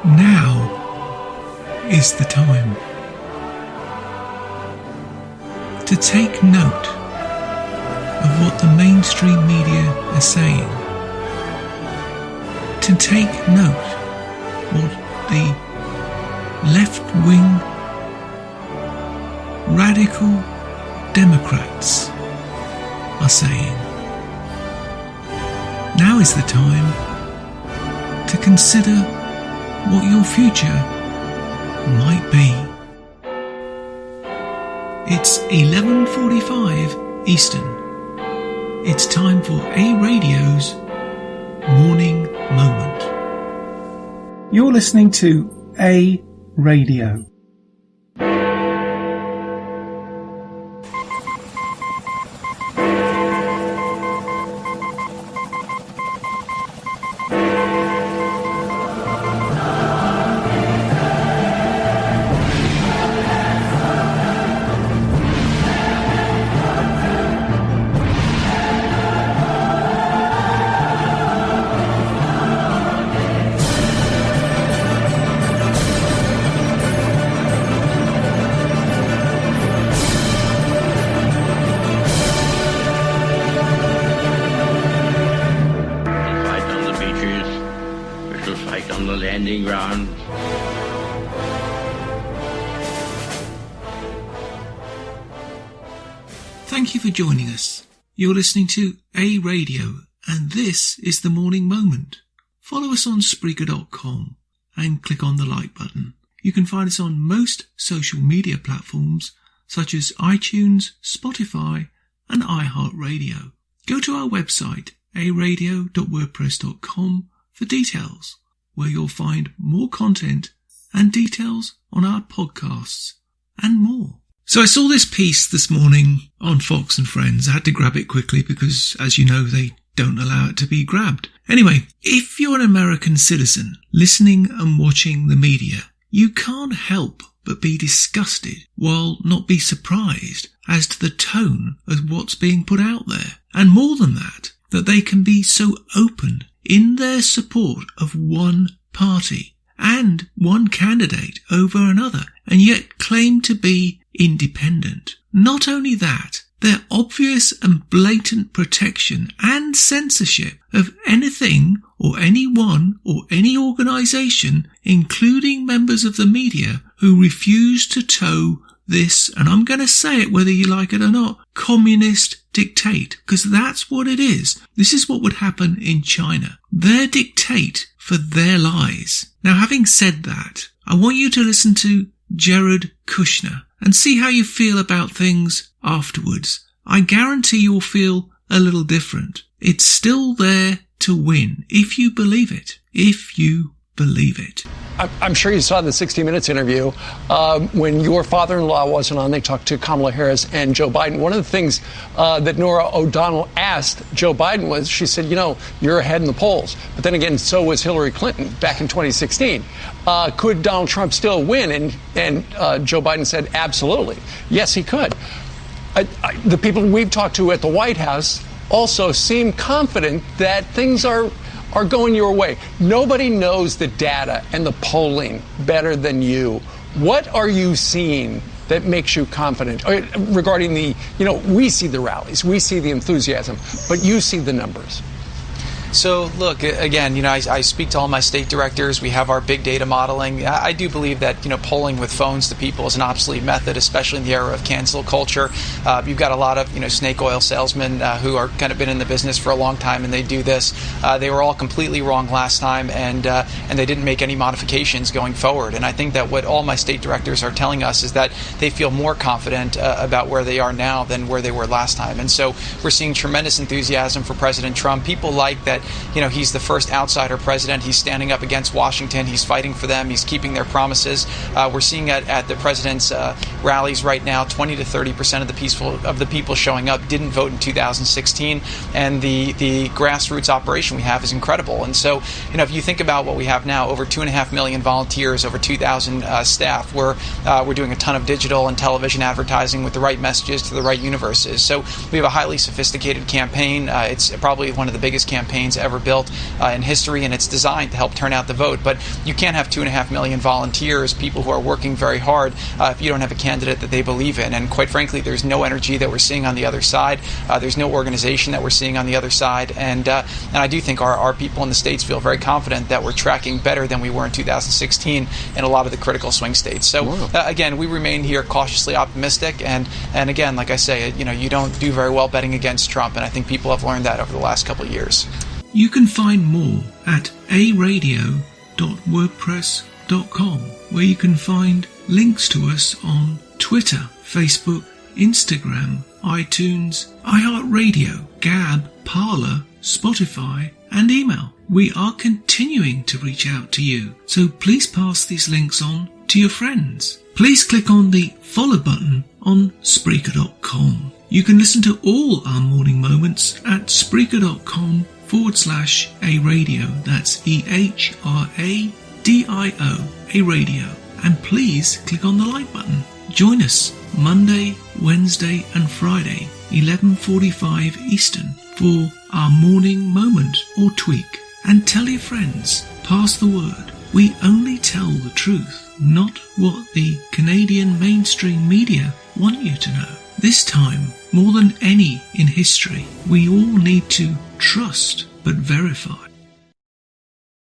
Now is the time to take note of what the mainstream media are saying, to take note what the left-wing radical Democrats are saying. Now is the time to consider what your future might be. It's 11:45 Eastern. It's time for A Radio's Morning Moment. You're listening to A Radio. Thank you for joining us. You're listening to A Radio, and this is the Morning Moment. Follow us on Spreaker.com and click on the like button. You can find us on most social media platforms such as iTunes, Spotify, and iHeartRadio. Go to our website, aradio.wordpress.com, for details, where you'll find more content and details on our podcasts and more. So I saw this piece this morning on Fox and Friends. I had to grab it quickly because, as you know, they don't allow it to be grabbed. Anyway, if you're an American citizen listening and watching the media, you can't help but be disgusted while not be surprised as to the tone of what's being put out there. And more than that they can be so open in their support of one party and one candidate over another, and yet claim to be independent. Not only that, their obvious and blatant protection and censorship of anything or anyone or any organisation, including members of the media, who refuse to toe this, and I'm going to say it whether you like it or not, communist dictate, because that's what it is. This is what would happen in China. Their dictate for their lies. Now, having said that, I want you to listen to Jared Kushner and see how you feel about things afterwards. I guarantee you'll feel a little different. It's still there to win, if you believe it. If you believe it. I'm sure you saw the 60 Minutes interview when your father-in-law wasn't on. They talked to Kamala Harris and Joe Biden. One of the things that Norah O'Donnell asked Joe Biden was, she said, you know, you're ahead in the polls. But then again, so was Hillary Clinton back in 2016. Could Donald Trump still win? And Joe Biden said, absolutely. Yes, he could. The people we've talked to at the White House also seem confident that things are going your way. Nobody knows the data and the polling better than you. What are you seeing that makes you confident regarding the, we see the rallies, we see the enthusiasm, but you see the numbers? So, look, again, I speak to all my state directors. We have our big data modeling. I do believe that, polling with phones to people is an obsolete method, especially in the era of cancel culture. You've got a lot of, snake oil salesmen who are kind of been in the business for a long time, and they do this. They were all completely wrong last time, and they didn't make any modifications going forward. And I think that what all my state directors are telling us is that they feel more confident about where they are now than where they were last time. And so we're seeing tremendous enthusiasm for President Trump. People like that. He's the first outsider president. He's standing up against Washington. He's fighting for them. He's keeping their promises. We're seeing at the president's rallies right now, 20 to 30% of the people showing up didn't vote in 2016, and the grassroots operation we have is incredible. And so, if you think about what we have now, over 2.5 million volunteers, over 2,000 staff. We're doing a ton of digital and television advertising with the right messages to the right universes. So we have a highly sophisticated campaign. It's probably one of the biggest campaigns machines ever built in history, and it's designed to help turn out the vote. But you can't have 2.5 million volunteers, people who are working very hard, if you don't have a candidate that they believe in. And quite frankly, there's no energy that we're seeing on the other side. There's no organization that we're seeing on the other side. And I do think our people in the states feel very confident that we're tracking better than we were in 2016 in a lot of the critical swing states. So again, we remain here cautiously optimistic. And again, like I say, you don't do very well betting against Trump. And I think people have learned that over the last couple of years. You can find more at aradio.wordpress.com, where you can find links to us on Twitter, Facebook, Instagram, iTunes, iHeartRadio, Gab, Parler, Spotify, and email. We are continuing to reach out to you, so please pass these links on to your friends. Please click on the follow button on Spreaker.com. You can listen to all our morning moments at Spreaker.com/A-Radio. That's EHRADIO, a radio. And please click on the like button. Join us Monday, Wednesday and Friday, 11:45 Eastern, for our morning moment or tweak. And tell your friends, pass the word. We only tell the truth, not what the Canadian mainstream media want you to know. This time, more than any in history, we all need to trust but verify.